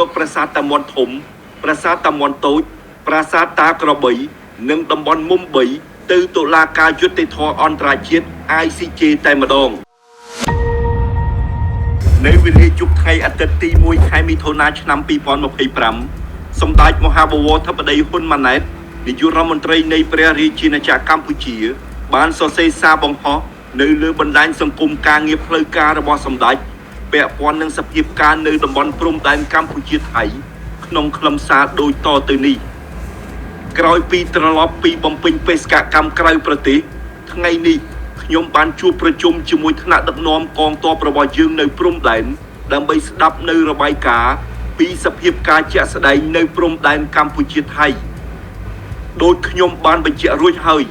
យកប្រាសាទតាមាន់ធំប្រាសាទតាមាន់តូចប្រាសាទតាក្របីនិងតំបន់មុំ3ទៅតុលាការយុត្តិធម៌អន្តរជាតិ ICJ តែម្ដងនៅវេលាយប់ថ្ងៃអាទិត្យទី1ខែមិថុនាឆ្នាំ2025សម្ដេចមហាបវរធិបតីហ៊ុនម៉ាណែតនាយករដ្ឋមន្ត្រីនៃព្រះរាជាណាចក្រកម្ពុជាបានសរសេរសារបង្ហោះនៅលើបណ្ដាញសង្គមការងារផ្លូវការរបស់សម្ដេចពាក់ព័ន្ធនឹងសភាពការនៅតំបន់ព្រំដែនកម្ពុជាថៃក្នុងខ្លឹមសារដូចតទៅនេះក្រោយពីត្រឡប់ពីបំពេញបេសកកម្មក្រៅប្រទេសថ្ងៃនេះខ្ញុំបានជួបប្រជុំជាមួយថ្នាក់ដឹកនាំកងទ័ពរបស់យើងនៅព្រំដែនដើម្បីស្ដាប់នៅរបាយការណ៍ពីសភាពការជាក់ស្ដែងនៅព្រំដែនកម្ពុជាថៃដោយខ្ញុំបានបញ្ជាក់រួចហើយ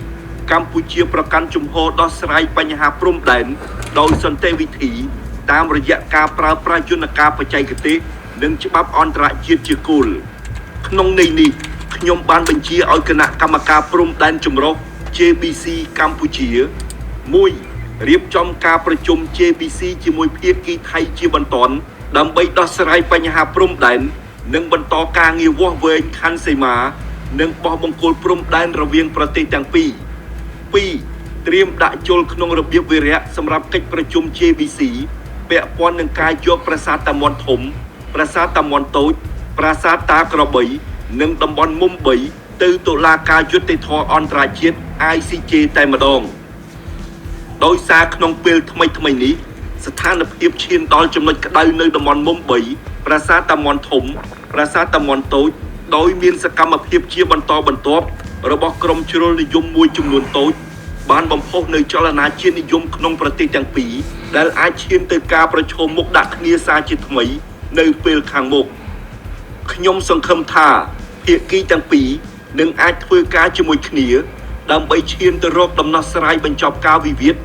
កម្ពុជាប្រកាន់ជំហរដោះស្រាយបញ្ហាព្រំដែនដោយសន្តិវិធីតាមរយៈការប្រើប្រាស់យន្តការបច្ចេកទេសនិងច្បាប់អន្តរជាតិជាគោលក្នុងន័យនេះខ្ញុំបានបញ្ជាឲ្យគណៈកម្មការព្រំដែនចម្រុះ JBC កម្ពុជា1រៀបចំការប្រជុំ JBC ជាមួយភាគីថៃជាបន្ទាន់ដើម្បីដោះស្រាយបញ្ហាព្រំដែននិងបន្តការងារវាស់វែងខណ្ឌសីមានិងបោះបង្គោលព្រំដែនរវាងប្រទេសទាំងពីរ2ត្រៀមដាក់ជលក្នុងរបៀបវិរៈសម្រាប់កិច្ចប្រជុំ JBC ពាក់ព័ន្ធនឹងការយកប្រាសាទតាមាន់ធំប្រាសាទតាមាន់តូចប្រាសាទតាក្របីនិងតំបន់មុំ3ទៅតុលាការយុត្តិធម៌អន្តរជាតិ ICJ តែម្ដងដោយសារក្នុងពេលថ្មីនេះស្ថានភាពឈានដល់ចំណុចក្តៅនៅតំបន់មុំ3ប្រាសាទតាមាន់ធំប្រាសាទតាមាន់តូចដោយមានសកម្មភាពជាបន្តបន្ទាប់របស់ក្រុមជ្រុលនិយមមួយចំនួនតូចបានបំផុសនៅចលនាជាតិនិយមក្នុងប្រទេសទាំងពីរដែលអាចឈានទៅការប្រឈមមុខដាក់គ្នាសារជាថ្មីនៅពេលខាងមុខខ្ញុំសង្ឃឹមថាភាគីទាំងពីរនឹងអាចធ្វើការជាមួយគ្នាដើម្បីឈានទៅរកដំណោះស្រាយបញ្ចប់ការវិវាទ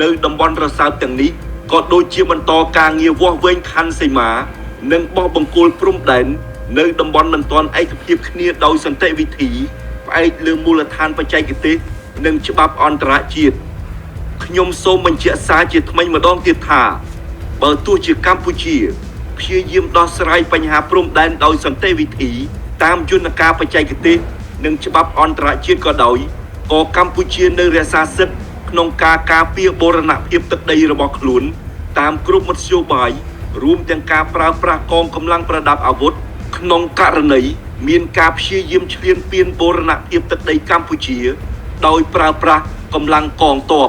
នៅតំបន់រសើបទាំងនេះក៏ដូចជាបន្តការងារវាស់វែងខណ្ឌសីមានិងបោះបង្គោលព្រំដែននៅតំបន់មិនទាន់ឯកភាពគ្នាដោយសន្តិវិធីផ្អែកលើមូលដ្ឋានបច្ចេកទេសនិងច្បាប់អន្តរជាតិខ្ញុំសូមបញ្ជាក់សារជាថ្មីម្ដងទៀតថាបើទោះជាកម្ពុជាព្យាយាមដោះស្រាយបញ្ហាព្រំដែនដោយសន្តិវិធីតាមយន្តការបច្ចេកទេសនិងច្បាប់អន្តរជាតិក៏ដោយក៏កម្ពុជានៅរក្សាសិទ្ធិក្នុងការការពារបូរណភាពទឹកដីរបស់ខ្លួនតាមគ្រប់មធ្យោបាយរួមទាំងការប្រើប្រាស់កងកម្លាំងប្រដាប់អាវុធក្នុងករណីមានការព្យាយាមឈ្លានពានបូរណភាពទឹកដីកម្ពុជាដោយប្រើប្រាស់កម្លាំងកងទ័ព